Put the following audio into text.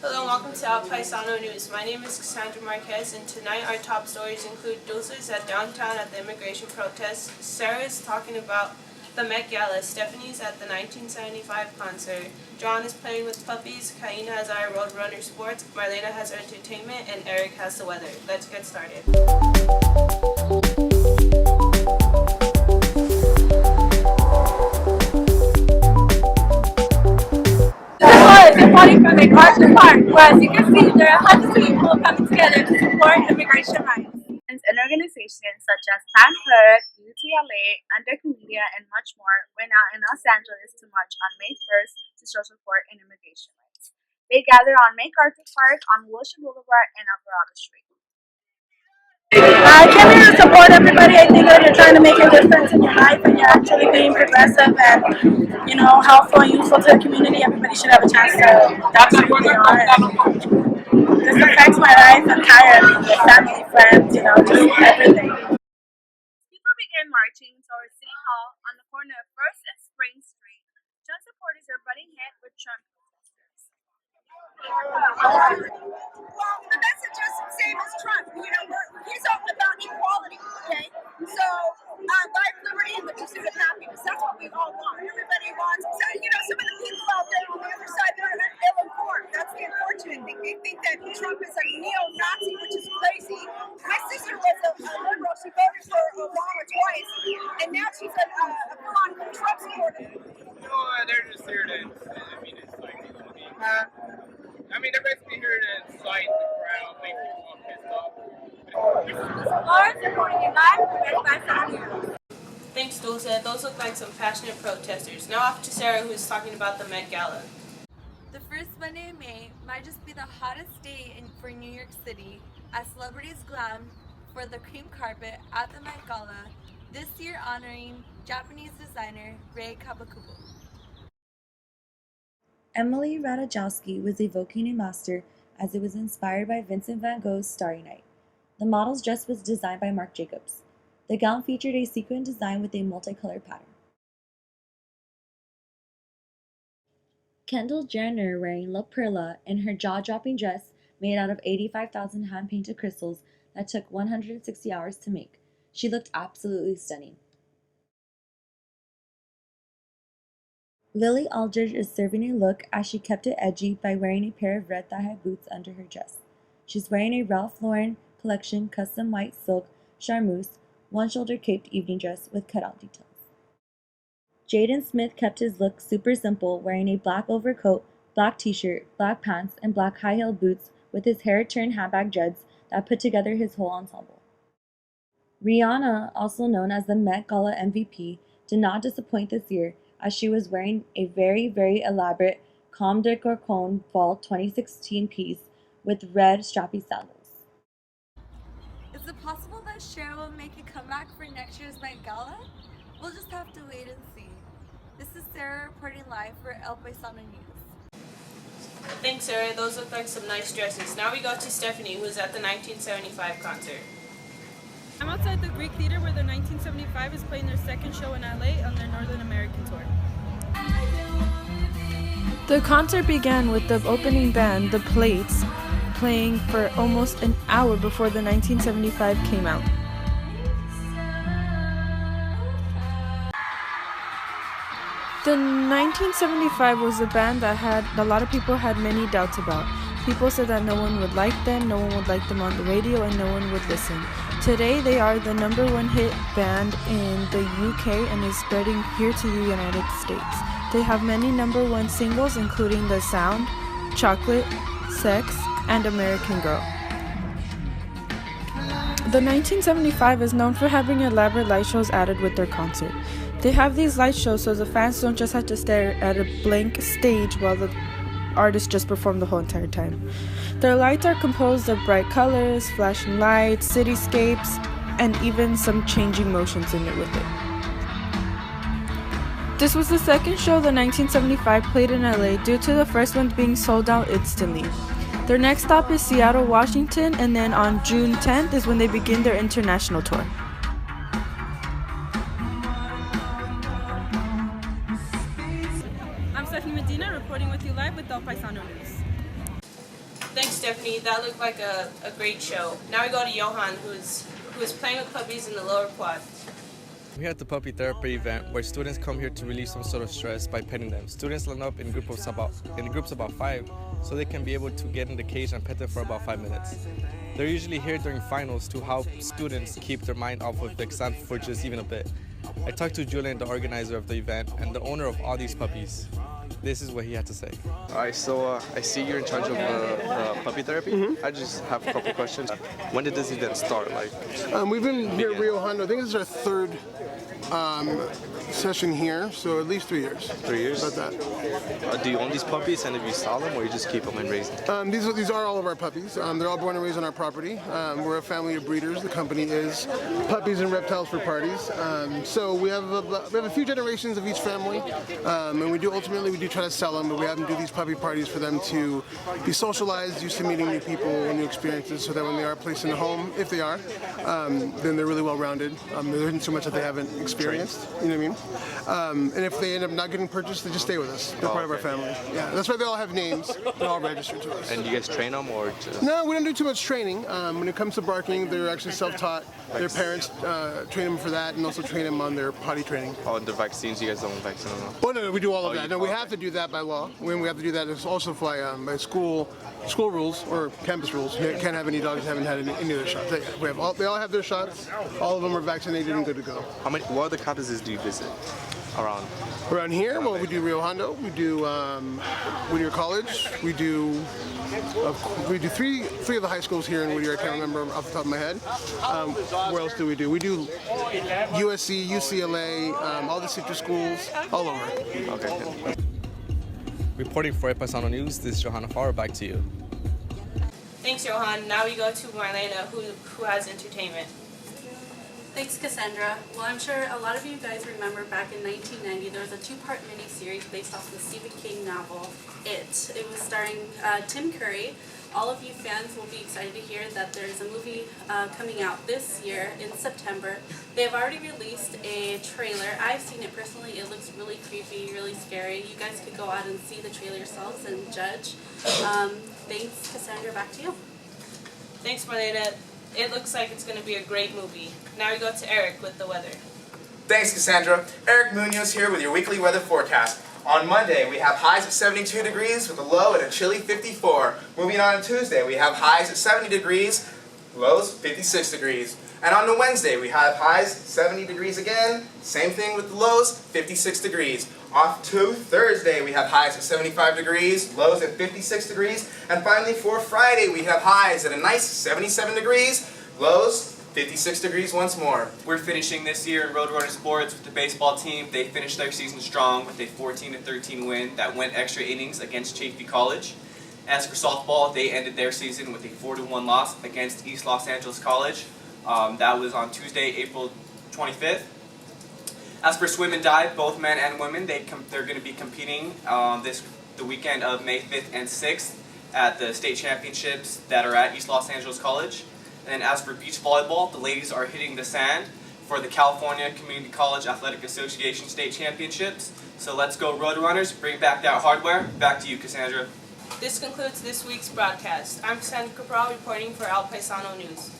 Hello and welcome to our Paisano News. My name is Cassandra Marquez, and tonight our top stories include Dulce's at downtown at the immigration protest, Sarah is talking about the Met Gala, Stephanie's at the 1975 concert, John is playing with puppies, Kaina has our Roadrunner Sports, Marlena has our entertainment, and Eric has the weather. Let's get started. Reporting from MacArthur Park, where as you can see, there are hundreds of people coming together to support immigration rights. And organizations such as Planned Parenthood, UTLA, Under Media, and much more went out in Los Angeles to march on May 1st to show support in immigration rights. They gathered on MacArthur Park, on Wilshire Boulevard, and Alvarado Street. I came here to support everybody. I think that you're trying to make a difference in your life and you're actually being progressive and, helpful and useful to the community. Everybody should have a chance to demonstrate who they are. And this affects my life entirely, with family, friends, just everything. People began marching towards City Hall on the corner of First and Spring Street. Trump supporters are butting heads with Trump protesters. Well, the message is the same as Trump. He's all about equality, okay? So, life, liberty, and the pursuit of happiness. That's what we all want. Everybody wants. So, some of the people out there on the other side, they're ill-informed. That's the unfortunate thing. They think that Trump is a neo-Nazi, which is crazy. My sister was a liberal. She voted for Obama twice, and now she's a full-on Trump supporter. No, they're just here to, it's like, they're basically here to incite the crowd, make people all pissed off. Lawrence reporting in live with Paisano. Thanks, Dulce. Those look like some passionate protesters. Now off to Sarah, who's talking about the Met Gala. The first Monday in May might just be the hottest day for New York City as celebrities glam for the cream carpet at the Met Gala, this year honoring Japanese designer Rei Kawakubo. Emily Ratajkowski was evoking a master as it was inspired by Vincent van Gogh's Starry Night. The model's dress was designed by Marc Jacobs. The gown featured a sequin design with a multicolored pattern. Kendall Jenner wearing La Perla in her jaw-dropping dress made out of 85,000 hand-painted crystals that took 160 hours to make. She looked absolutely stunning. Lily Aldridge is serving a look as she kept it edgy by wearing a pair of red thigh-high boots under her dress. She's wearing a Ralph Lauren collection custom white silk charmeuse, one-shoulder caped evening dress with cutout details. Jaden Smith kept his look super simple, wearing a black overcoat, black t-shirt, black pants, and black high-heeled boots with his hair-turned handbag dreads that put together his whole ensemble. Rihanna, also known as the Met Gala MVP, did not disappoint this year, as she was wearing a very, very elaborate Comme des Garçons Fall 2016 piece with red strappy sandals. Is it possible that Cher will make a comeback for next year's Met Gala? We'll just have to wait and see. This is Sarah reporting live for El Paisano News. Thanks, Sarah. Those look like some nice dresses. Now we go to Stephanie, who's at the 1975 concert. I'm outside the Greek Theater where the 1975 is playing their second show in LA on their Northern American tour. The concert began with the opening band, The Plates, playing for almost an hour before the 1975 came out. The 1975 was a band that a lot of people had many doubts about. People said that no one would like them, no one would like them on the radio, and no one would listen. Today, they are the #1 hit band in the UK and is spreading here to the United States. They have many #1 singles, including The Sound, Chocolate, Sex, and American Girl. The 1975 is known for having elaborate light shows added with their concert. They have these light shows so the fans don't just have to stare at a blank stage while the artists just perform the whole entire time. Their lights are composed of bright colors, flashing lights, cityscapes, and even some changing motions in it with it. This was the second show the 1975 played in LA due to the first one being sold out instantly. Their next stop is Seattle, Washington, and then on June 10th is when they begin their international tour. I'm Stephanie Medina reporting with you live with El Paisano News. Thanks, Stephanie. That looked like a great show. Now we go to Johan, who is playing with puppies in the lower quad. We're at the puppy therapy event where students come here to relieve some sort of stress by petting them. Students line up in groups about 5, so they can be able to get in the cage and pet them for about 5 minutes. They're usually here during finals to help students keep their mind off of the exam for just even a bit. I talked to Julian, the organizer of the event and the owner of all these puppies. This is what he had to say. Alright, so I see you're in charge of puppy therapy. I just have a couple questions. When did this event start? We've been here at Rio Hondo. I think this is our third session here, so at least 3 years. 3 years? About that. Do you own these puppies, and if you sell them, or you just keep them and raise them? These are all of our puppies. They're all born and raised on our property. We're a family of breeders. The company is Puppies and Reptiles for Parties. So we have a few generations of each family, and we do try to sell them, but we have them do these puppy parties for them to be socialized, used to meeting new people, new experiences, so that when they are placed in a home, if they are, then they're really well-rounded. There isn't so much that they haven't experienced, you know what I mean? And if they end up not getting purchased, they just stay with us. They're part of our family. Yeah, that's why they all have names. They're all registered to us. And you guys train them, or just? No, we don't do too much training. When it comes to barking, they're actually self-taught. Their parents train them for that, and also train them on their potty training. Oh, the vaccines, you guys don't vaccine them? Oh, no, we do all of that. No, we have to do that by law. We have to do that. It's also by school rules or campus rules. You can't have any dogs that haven't had any of their shots. They all have their shots. All of them are vaccinated and good to go. What other campuses do you visit around? Around here, well, we do Rio Hondo. We do Whittier College. We do three of the high schools here in Whittier. I can't remember off the top of my head. Where else do? We do USC, UCLA, all the citrus schools, all over. Okay. Reporting for Paisano News, this is Johanna Farr. Back to you. Thanks, Johan. Now we go to Marlena, who has entertainment. Thanks, Cassandra. Well, I'm sure a lot of you guys remember back in 1990 there was a 2-part miniseries based off the Stephen King novel, It. It was starring Tim Curry. All of you fans will be excited to hear that there's a movie coming out this year in September. They have already released a trailer. I've seen it personally. It looks really creepy, really scary. You guys could go out and see the trailer yourselves and judge. Thanks, Cassandra. Back to you. Thanks, Marlena. It looks like it's going to be a great movie. Now we go to Eric with the weather. Thanks, Cassandra. Eric Munoz here with your weekly weather forecast. On Monday, we have highs of 72 degrees with a low at a chilly 54. Moving on to Tuesday, we have highs at 70 degrees, lows 56 degrees. And on to Wednesday, we have highs 70 degrees again, same thing with the lows, 56 degrees. Off to Thursday, we have highs at 75 degrees, lows at 56 degrees. And finally, for Friday, we have highs at a nice 77 degrees, lows 56 degrees once more. We're finishing this year in Roadrunner Sports with the baseball team. They finished their season strong with a 14-13 win that went extra innings against Chafee College. As for softball, they ended their season with a 4-1 loss against East Los Angeles College. That was on Tuesday, April 25th. As for swim and dive, both men and women, they're going to be competing the weekend of May 5th and 6th at the state championships that are at East Los Angeles College. And as for beach volleyball, the ladies are hitting the sand for the California Community College Athletic Association State Championships. So let's go Roadrunners, bring back that hardware. Back to you, Cassandra. This concludes this week's broadcast. I'm Cassandra Cabral reporting for Paisano News.